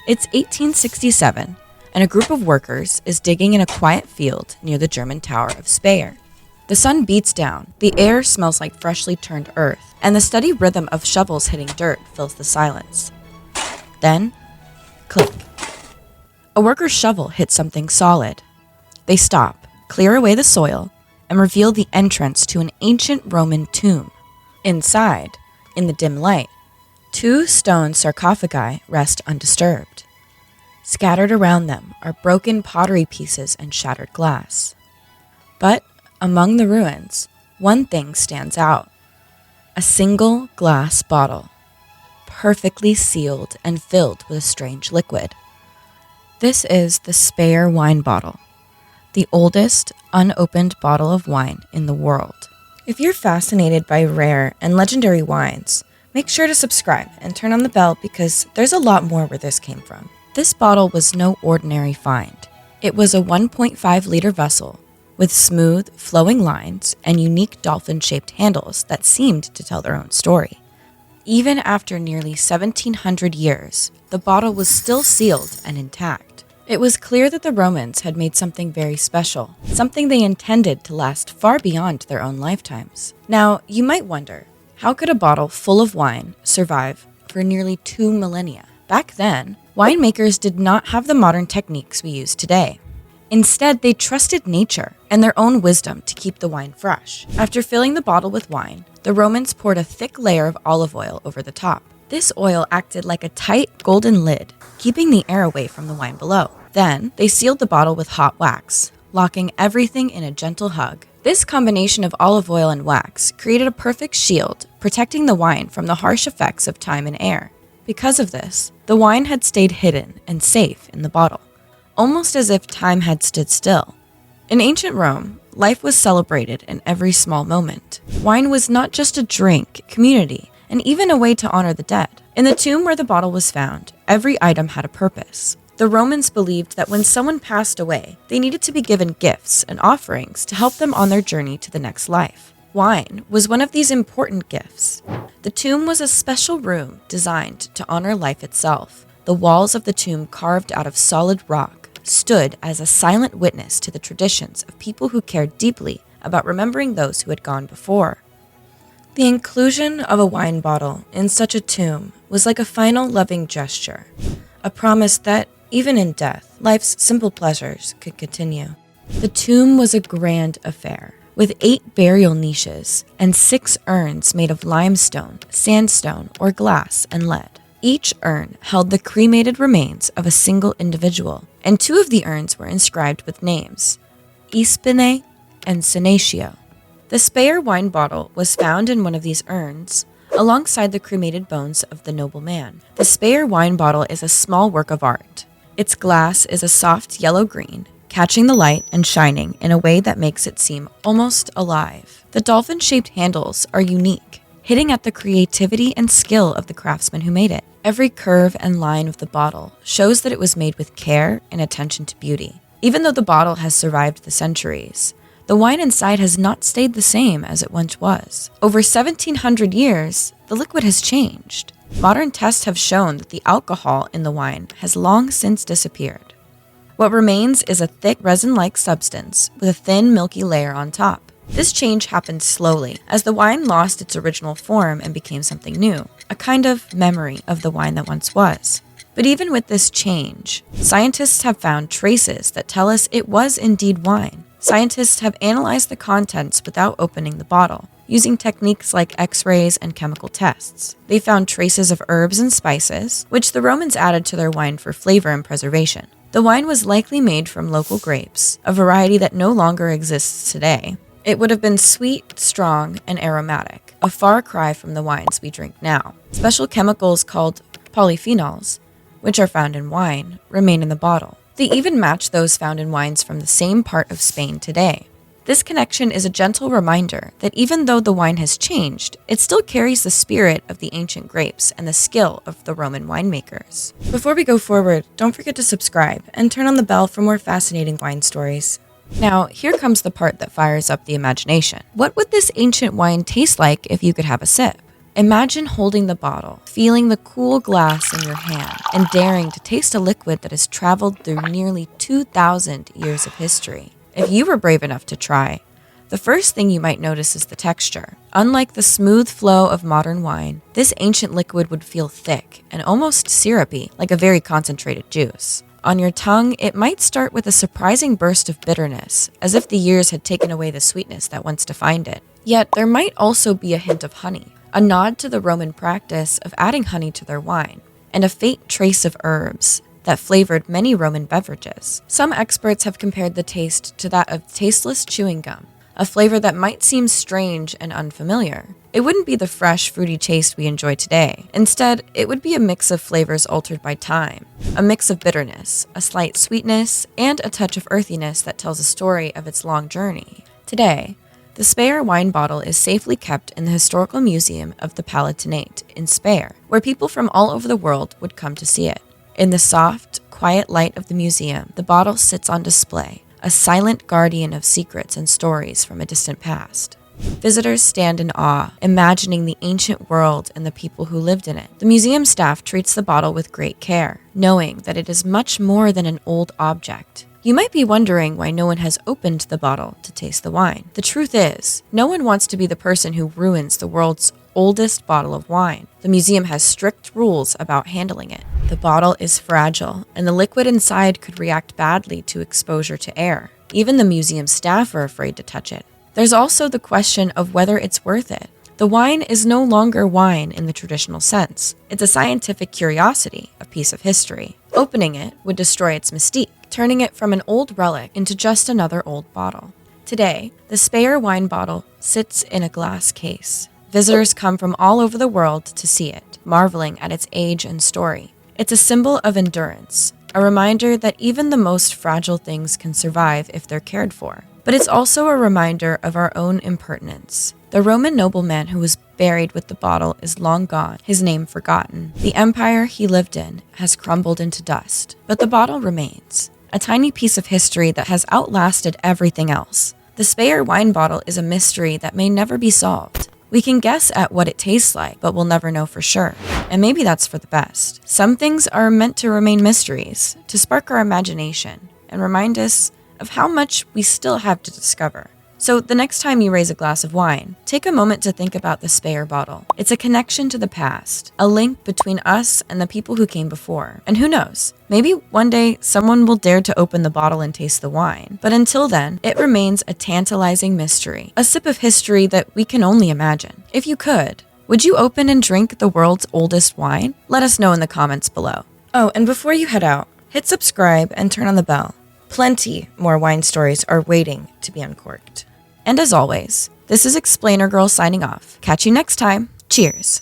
It's 1867, and a group of workers is digging in a quiet field near the German tower of Speyer. The sun beats down, the air smells like freshly turned earth, and the steady rhythm of shovels hitting dirt fills the silence. Then, click. A worker's shovel hits something solid. They stop, clear away the soil, and reveal the entrance to an ancient Roman tomb. Inside, in the dim light, 2 stone sarcophagi rest undisturbed. Scattered around them are broken pottery pieces and shattered glass. But among the ruins, one thing stands out. A single glass bottle, perfectly sealed and filled with a strange liquid. This is the Speyer wine bottle, the oldest unopened bottle of wine in the world. If you're fascinated by rare and legendary wines, make sure to subscribe and turn on the bell because there's a lot more where this came from. This bottle was no ordinary find. It was a 1.5-liter vessel with smooth, flowing lines and unique dolphin-shaped handles that seemed to tell their own story. Even after nearly 1,700 years, the bottle was still sealed and intact. It was clear that the Romans had made something very special, something they intended to last far beyond their own lifetimes. Now, you might wonder, how could a bottle full of wine survive for nearly 2 millennia? Back then, winemakers did not have the modern techniques we use today. Instead, they trusted nature and their own wisdom to keep the wine fresh. After filling the bottle with wine, the Romans poured a thick layer of olive oil over the top. This oil acted like a tight, golden lid, keeping the air away from the wine below. Then, they sealed the bottle with hot wax, locking everything in a gentle hug. This combination of olive oil and wax created a perfect shield, protecting the wine from the harsh effects of time and air. Because of this, the wine had stayed hidden and safe in the bottle, almost as if time had stood still. In ancient Rome, life was celebrated in every small moment. Wine was not just a drink, community, and even a way to honor the dead. In the tomb where the bottle was found, every item had a purpose. The Romans believed that when someone passed away, they needed to be given gifts and offerings to help them on their journey to the next life. Wine was one of these important gifts. The tomb was a special room designed to honor life itself. The walls of the tomb, carved out of solid rock, stood as a silent witness to the traditions of people who cared deeply about remembering those who had gone before. The inclusion of a wine bottle in such a tomb was like a final loving gesture, a promise that, even in death, life's simple pleasures could continue. The tomb was a grand affair, with 8 burial niches and 6 urns made of limestone, sandstone, or glass and lead. Each urn held the cremated remains of a single individual, and 2 of the urns were inscribed with names, Ispine and Senecio. The Speyer wine bottle was found in one of these urns, alongside the cremated bones of the noble man. The Speyer wine bottle is a small work of art. Its glass is a soft yellow-green, catching the light and shining in a way that makes it seem almost alive. The dolphin-shaped handles are unique, hitting at the creativity and skill of the craftsman who made it. Every curve and line of the bottle shows that it was made with care and attention to beauty. Even though the bottle has survived the centuries, the wine inside has not stayed the same as it once was. Over 1,700 years, the liquid has changed. Modern tests have shown that the alcohol in the wine has long since disappeared. What remains is a thick resin-like substance with a thin, milky layer on top. This change happened slowly, as the wine lost its original form and became something new, a kind of memory of the wine that once was. But even with this change, scientists have found traces that tell us it was indeed wine. Scientists have analyzed the contents without opening the bottle, using techniques like X-rays and chemical tests. They found traces of herbs and spices, which the Romans added to their wine for flavor and preservation. The wine was likely made from local grapes, a variety that no longer exists today. It would have been sweet, strong, and aromatic, a far cry from the wines we drink now. Special chemicals called polyphenols, which are found in wine, remain in the bottle. They even match those found in wines from the same part of Spain today. This connection is a gentle reminder that even though the wine has changed, it still carries the spirit of the ancient grapes and the skill of the Roman winemakers. Before we go forward, don't forget to subscribe and turn on the bell for more fascinating wine stories. Now, here comes the part that fires up the imagination. What would this ancient wine taste like if you could have a sip? Imagine holding the bottle, feeling the cool glass in your hand, and daring to taste a liquid that has traveled through nearly 2,000 years of history. If you were brave enough to try, the first thing you might notice is the texture. Unlike the smooth flow of modern wine, this ancient liquid would feel thick and almost syrupy, like a very concentrated juice. On your tongue, it might start with a surprising burst of bitterness, as if the years had taken away the sweetness that once defined it. Yet there might also be a hint of honey, a nod to the Roman practice of adding honey to their wine, and a faint trace of herbs that flavored many Roman beverages. Some experts have compared the taste to that of tasteless chewing gum, a flavor that might seem strange and unfamiliar. It wouldn't be the fresh, fruity taste we enjoy today. Instead, it would be a mix of flavors altered by time, a mix of bitterness, a slight sweetness, and a touch of earthiness that tells a story of its long journey. Today, the Speyer wine bottle is safely kept in the Historical Museum of the Palatinate in Speyer, where people from all over the world would come to see it. In the soft, quiet light of the museum, the bottle sits on display, a silent guardian of secrets and stories from a distant past. Visitors stand in awe, imagining the ancient world and the people who lived in it. The museum staff treats the bottle with great care, knowing that it is much more than an old object. You might be wondering why no one has opened the bottle to taste the wine. The truth is, no one wants to be the person who ruins the world's oldest bottle of wine. The museum has strict rules about handling it. The bottle is fragile, and the liquid inside could react badly to exposure to air. Even the museum staff are afraid to touch it. There's also the question of whether it's worth it. The wine is no longer wine in the traditional sense. It's a scientific curiosity, a piece of history. Opening it would destroy its mystique, turning it from an old relic into just another old bottle. Today, the Speyer wine bottle sits in a glass case. Visitors come from all over the world to see it, marveling at its age and story. It's a symbol of endurance, a reminder that even the most fragile things can survive if they're cared for. But it's also a reminder of our own impertinence. The Roman nobleman who was buried with the bottle is long gone, his name forgotten. The empire he lived in has crumbled into dust, but the bottle remains, a tiny piece of history that has outlasted everything else. The Speyer wine bottle is a mystery that may never be solved. We can guess at what it tastes like, but we'll never know for sure. And maybe that's for the best. Some things are meant to remain mysteries, to spark our imagination, and remind us of how much we still have to discover. So the next time you raise a glass of wine, take a moment to think about the Speyer bottle. It's a connection to the past, a link between us and the people who came before. And who knows, maybe one day someone will dare to open the bottle and taste the wine. But until then, it remains a tantalizing mystery, a sip of history that we can only imagine. If you could, would you open and drink the world's oldest wine? Let us know in the comments below. Oh, and before you head out, hit subscribe and turn on the bell. Plenty more wine stories are waiting to be uncorked. And as always, this is Explainer Girl signing off. Catch you next time. Cheers.